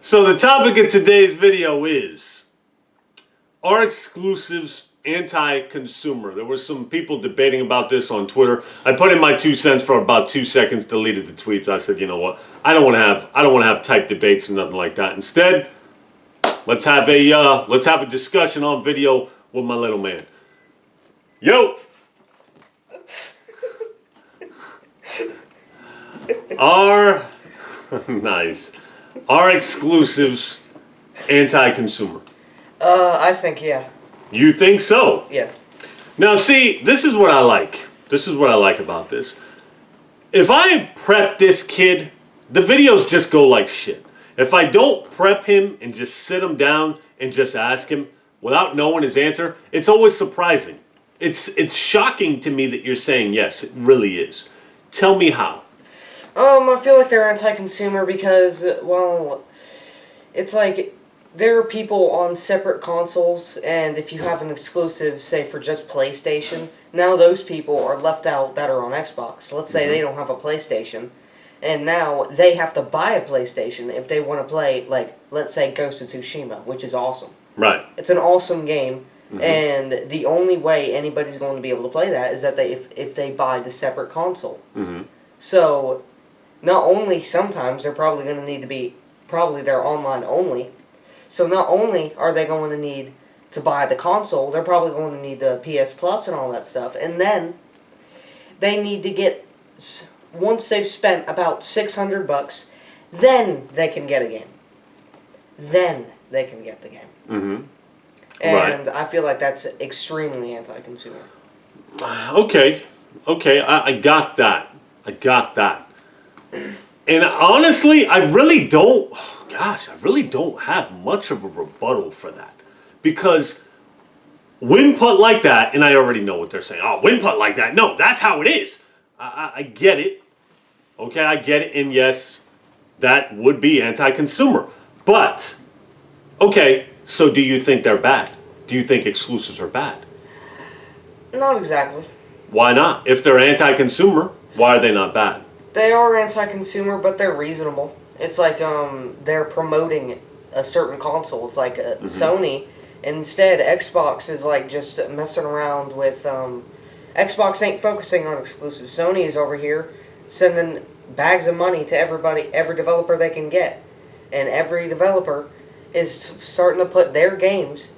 So the topic of today's video is, are exclusives anti-consumer? There were some people debating about this on Twitter. I put in my 2 cents for about 2 seconds, deleted the tweets. I said, you know what? I don't want to have type debates or nothing like that. Instead, let's have a discussion on video with my little man. Yo. Nice. Are exclusives anti-consumer? I think, yeah. You think so? Yeah. Now, see, this is what I like. This is what I like about this. If I prep this kid, the videos just go like shit. If I don't prep him and just sit him down and just ask him without knowing his answer, it's always surprising. It's shocking to me that you're saying yes. It really is. Tell me how. I feel like they're anti-consumer because, well, it's like there are people on separate consoles, and if you have an exclusive, say, for just PlayStation, now those people are left out that are on Xbox. Let's say they don't have a PlayStation, and now they have to buy a PlayStation if they want to play, like, let's say Ghost of Tsushima, which is awesome. Right. It's an awesome game, and the only way anybody's going to be able to play that is that if they buy the separate console. So, not only sometimes they're probably going to need to be, they're online only. So not only are they going to need to buy the console, they're probably going to need the PS Plus and all that stuff. And then they need to get, once they've spent about $600, then they can get a game. Then they can get the game. And I feel like that's extremely anti-consumer. Okay, I got that. And honestly, I really don't have much of a rebuttal for that. Because when put like that, and I already know what they're saying. Oh, when put like that, no, that's how it is. I get it. Okay, I get it. And yes, that would be anti-consumer. But, okay, so do you think they're bad? Do you think exclusives are bad? Not exactly. Why not? If they're anti-consumer, why are they not bad? They are anti-consumer, but they're reasonable. It's like they're promoting a certain console. It's like Sony. Instead, Xbox is like just messing around with... Xbox ain't focusing on exclusives. Sony is over here sending bags of money to every developer they can get. And every developer is starting to put their games,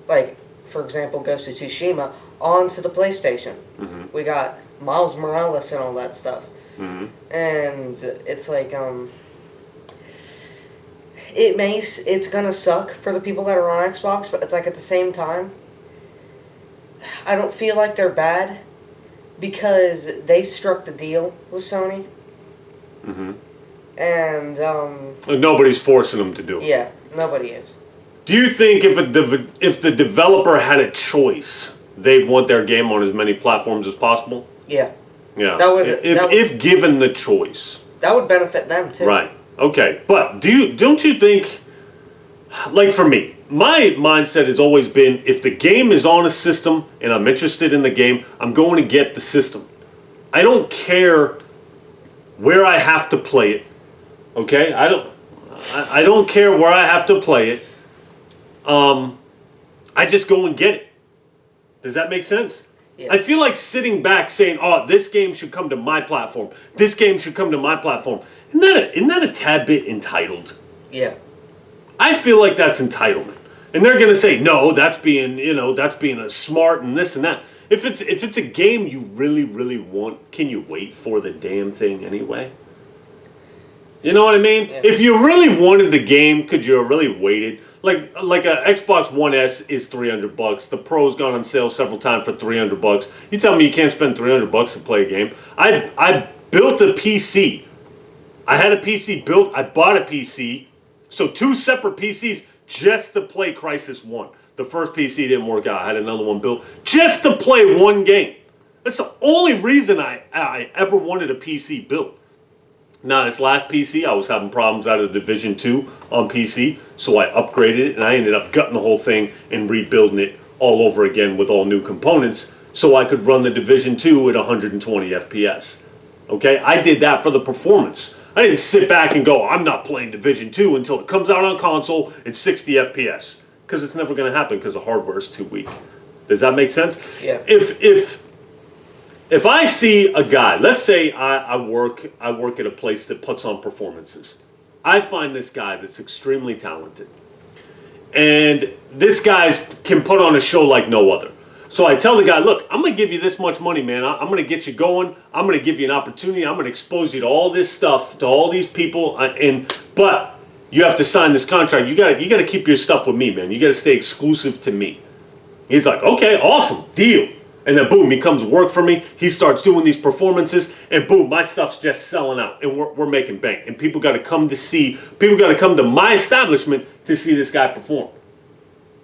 like, for example, Ghost of Tsushima, onto the PlayStation. We got Miles Morales and all that stuff. And it's like, it's gonna suck for the people that are on Xbox, but it's like at the same time, I don't feel like they're bad because they struck the deal with Sony. And, nobody's forcing them to do it. Yeah, nobody is. Do you think if the developer had a choice, they'd want their game on as many platforms as possible? Yeah. Yeah. If given the choice. That would benefit them too. Right. Okay. But don't you think, like for me, my mindset has always been, if the game is on a system and I'm interested in the game, I'm going to get the system. I don't care where I have to play it. Okay? I don't care where I have to play it. I just go and get it. Does that make sense? Yeah. I feel like sitting back saying, oh, this game should come to my platform. This game should come to my platform. Isn't that a tad bit entitled? Yeah. I feel like that's entitlement. And they're going to say, no, that's being a smart and this and that. If it's a game you really, really want, can you wait for the damn thing anyway? You know what I mean? Yeah. If you really wanted the game, could you have really waited? Like a Xbox One S is $300. The Pro's gone on sale several times for $300. You tell me you can't spend $300 to play a game? I built a PC. I had a PC built. I bought a PC. So 2 separate PCs just to play Crysis 1. The first PC didn't work out. I had another one built just to play one game. That's the only reason I ever wanted a PC built. Now, this last PC, I was having problems out of Division 2 on PC, so I upgraded it, and I ended up gutting the whole thing and rebuilding it all over again with all new components so I could run the Division 2 at 120 FPS. Okay? I did that for the performance. I didn't sit back and go, I'm not playing Division 2 until it comes out on console at 60 FPS. Because it's never going to happen because the hardware is too weak. Does that make sense? Yeah. If I see a guy, let's say I work at a place that puts on performances. I find this guy that's extremely talented. And this guy can put on a show like no other. So I tell the guy, look, I'm going to give you this much money, man. I'm going to get you going. I'm going to give you an opportunity. I'm going to expose you to all this stuff, to all these people. But you have to sign this contract. You got to keep your stuff with me, man. You got to stay exclusive to me. He's like, okay, awesome, deal. And then boom, he comes to work for me. He starts doing these performances, and boom, my stuff's just selling out, and we're making bank. And people got to come to my establishment to see this guy perform.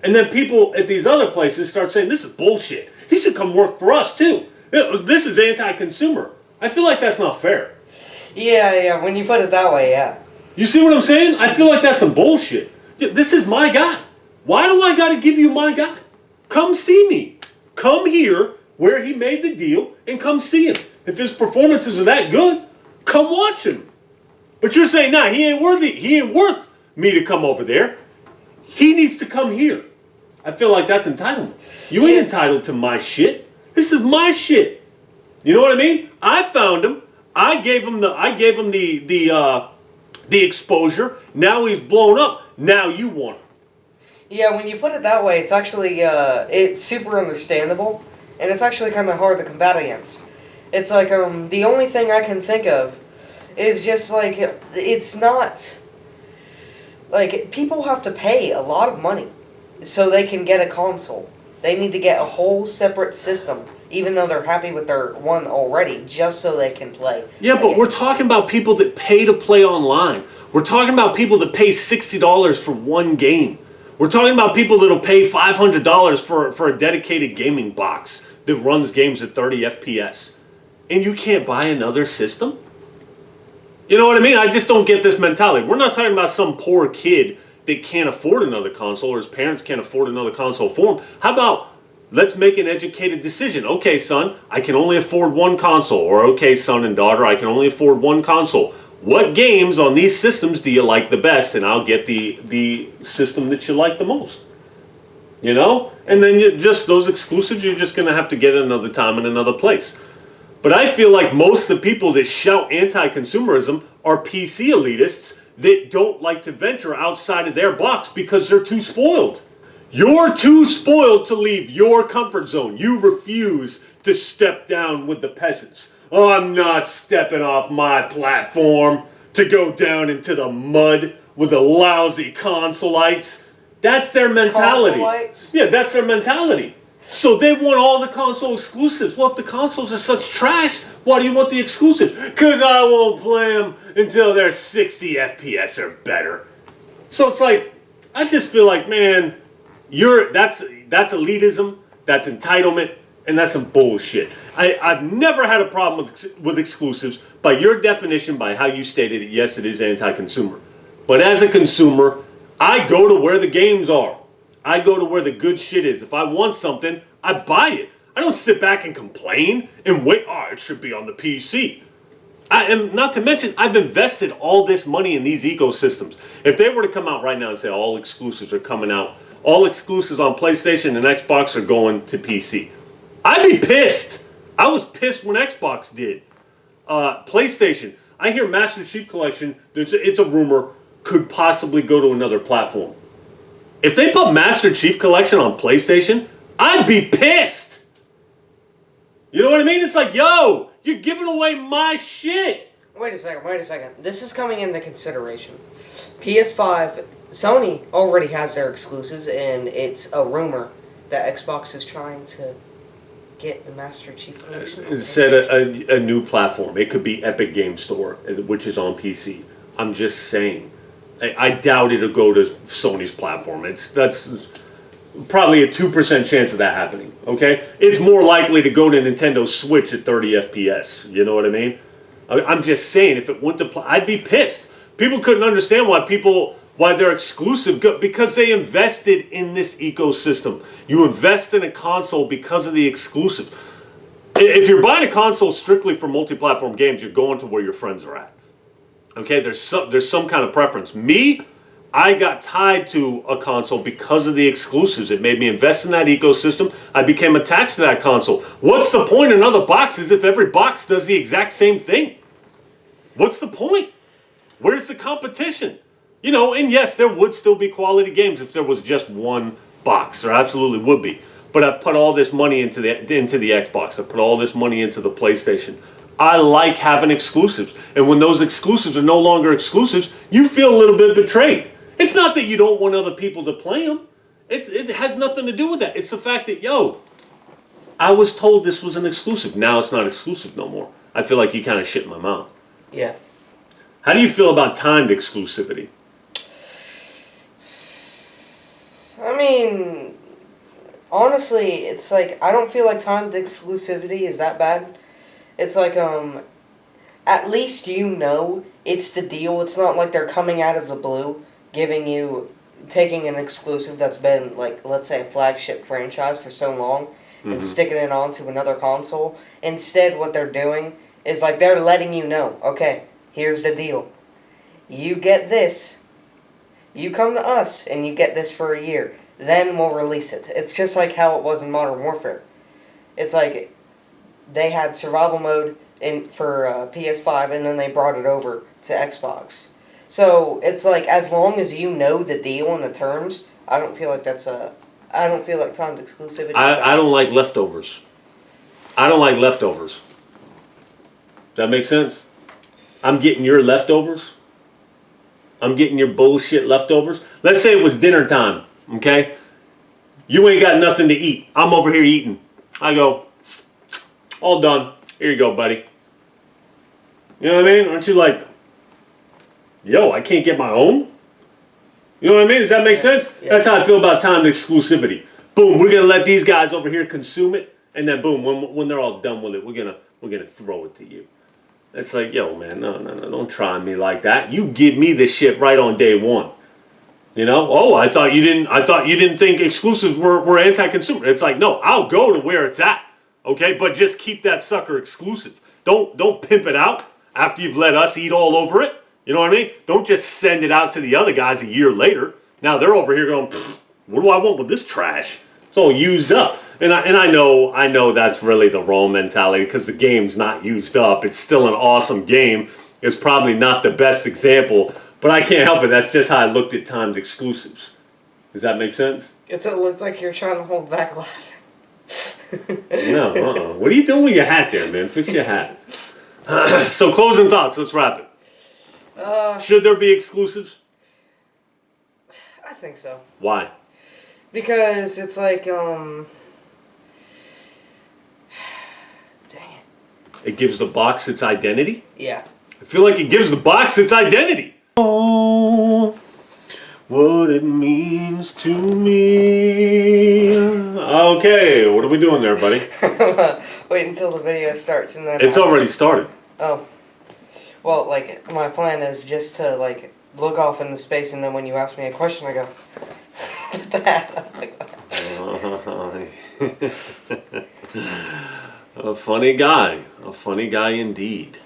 And then people at these other places start saying, this is bullshit. He should come work for us too. This is anti-consumer. I feel like that's not fair. Yeah, when you put it that way, yeah. You see what I'm saying? I feel like that's some bullshit. This is my guy. Why do I got to give you my guy? Come see me. Come here where he made the deal and come see him. If his performances are that good, come watch him. But you're saying, nah, he ain't worth me to come over there. He needs to come here. I feel like that's entitlement. You ain't entitled to my shit. This is my shit. You know what I mean? I found him. I gave him the exposure. Now he's blown up. Now you want him. Yeah, when you put it that way, it's actually it's super understandable, and it's actually kind of hard to combat against. It's like the only thing I can think of is just like it's not like people have to pay a lot of money so they can get a console. They need to get a whole separate system, even though they're happy with their one already, just so they can play. Yeah, but we're talking about people that pay to play online. We're talking about people that pay $60 for one game. We're talking about people that'll pay $500 for a dedicated gaming box that runs games at 30 FPS. And you can't buy another system? You know what I mean? I just don't get this mentality. We're not talking about some poor kid that can't afford another console or his parents can't afford another console for him. How about let's make an educated decision. Okay, son, I can only afford one console. Or okay, son and daughter, I can only afford one console. What games on these systems do you like the best? And I'll get the system that you like the most. You know? And then those exclusives, you're just going to have to get another time in another place. But I feel like most of the people that shout anti-consumerism are PC elitists that don't like to venture outside of their box because they're too spoiled. You're too spoiled to leave your comfort zone. You refuse to step down with the peasants. Oh, I'm not stepping off my platform to go down into the mud with the lousy consolites. That's their mentality. Consolites? Yeah, that's their mentality. So they want all the console exclusives. Well, if the consoles are such trash, why do you want the exclusives? Because I won't play them until they're 60 FPS or better. So it's like, I just feel like, man, that's elitism, that's entitlement, and that's some bullshit. I've never had a problem with exclusives. By your definition, by how you stated it, yes, it is anti-consumer. But as a consumer, I go to where the games are. I go to where the good shit is. If I want something, I buy it. I don't sit back and complain and wait, it should be on the PC. Not to mention, I've invested all this money in these ecosystems. If they were to come out right now and say all exclusives are coming out, all exclusives on PlayStation and Xbox are going to PC, I'd be pissed. I was pissed when Xbox did. PlayStation, I hear Master Chief Collection, it's a rumor, could possibly go to another platform. If they put Master Chief Collection on PlayStation, I'd be pissed. You know what I mean? It's like, yo, you're giving away my shit. Wait a second. This is coming into consideration. PS5, Sony already has their exclusives, and it's a rumor that Xbox is trying to get the Master Chief Collection. Set a new platform. It could be Epic Game Store, which is on PC. I'm just saying. I doubt it'll go to Sony's platform. That's probably a 2% chance of that happening. Okay, it's more likely to go to Nintendo Switch at 30 FPS. You know what I mean? I'm just saying, if it went to, I'd be pissed. People couldn't understand why they're exclusive because they invested in this ecosystem. You invest in a console because of the exclusives. If you're buying a console strictly for multi-platform games, you're going to where your friends are at. Okay, there's some kind of preference. Me, I got tied to a console because of the exclusives. It made me invest in that ecosystem. I became attached to that console. What's the point in other boxes if every box does the exact same thing? What's the point? Where's the competition? You know, and yes, there would still be quality games if there was just one box. There absolutely would be. But I've put all this money into the Xbox. I put all this money into the PlayStation. I like having exclusives. And when those exclusives are no longer exclusives, you feel a little bit betrayed. It's not that you don't want other people to play them. It has nothing to do with that. It's the fact that, yo, I was told this was an exclusive. Now it's not exclusive no more. I feel like you kind of shit in my mouth. Yeah. How do you feel about timed exclusivity? I mean, honestly, it's like, I don't feel like timed exclusivity is that bad. It's like, at least you know it's the deal. It's not like they're coming out of the blue, taking an exclusive that's been, like, let's say a flagship franchise for so long, and sticking it onto another console. Instead, what they're doing is, like, they're letting you know, okay, here's the deal. You get this. You come to us, and you get this for a year. Then we'll release it. It's just like how it was in Modern Warfare. It's like they had survival mode for PS5, and then they brought it over to Xbox. So it's like, as long as you know the deal and the terms, I don't feel like timed exclusivity. I don't like leftovers. I don't like leftovers. That make sense? I'm getting your leftovers. I'm getting your bullshit leftovers. Let's say it was dinner time, okay? You ain't got nothing to eat. I'm over here eating. I go, all done. Here you go, buddy. You know what I mean? Aren't you like, yo, I can't get my own? You know what I mean? Does that make sense? Yeah. That's how I feel about timed exclusivity. Boom, we're gonna let these guys over here consume it, and then boom, when they're all done with it, we're gonna throw it to you. It's like, yo, man, no, don't try me like that. You give me this shit right on day one. You know? Oh, I thought you didn't think exclusives were anti-consumer. It's like, no, I'll go to where it's at. Okay? But just keep that sucker exclusive. Don't pimp it out after you've let us eat all over it. You know what I mean? Don't just send it out to the other guys a year later. Now they're over here going, what do I want with this trash? It's all used up. And I know that's really the wrong mentality because the game's not used up. It's still an awesome game. It's probably not the best example, but I can't help it. That's just how I looked at timed exclusives. Does that make sense? It looks like you're trying to hold back laughing. No, What are you doing with your hat there, man? Fix your hat. So closing thoughts. Let's wrap it. Should there be exclusives? I think so. Why? Because it's like, dang it. It gives the box its identity? Yeah. I feel like it gives the box its identity. Oh, what it means to me. Okay, what are we doing there, buddy? Wait until the video starts and then... It's already started. Oh. Well, like, my plan is just to, like, look off into space, and then when you ask me a question, I go... Put the hat up like that. A funny guy. A funny guy indeed.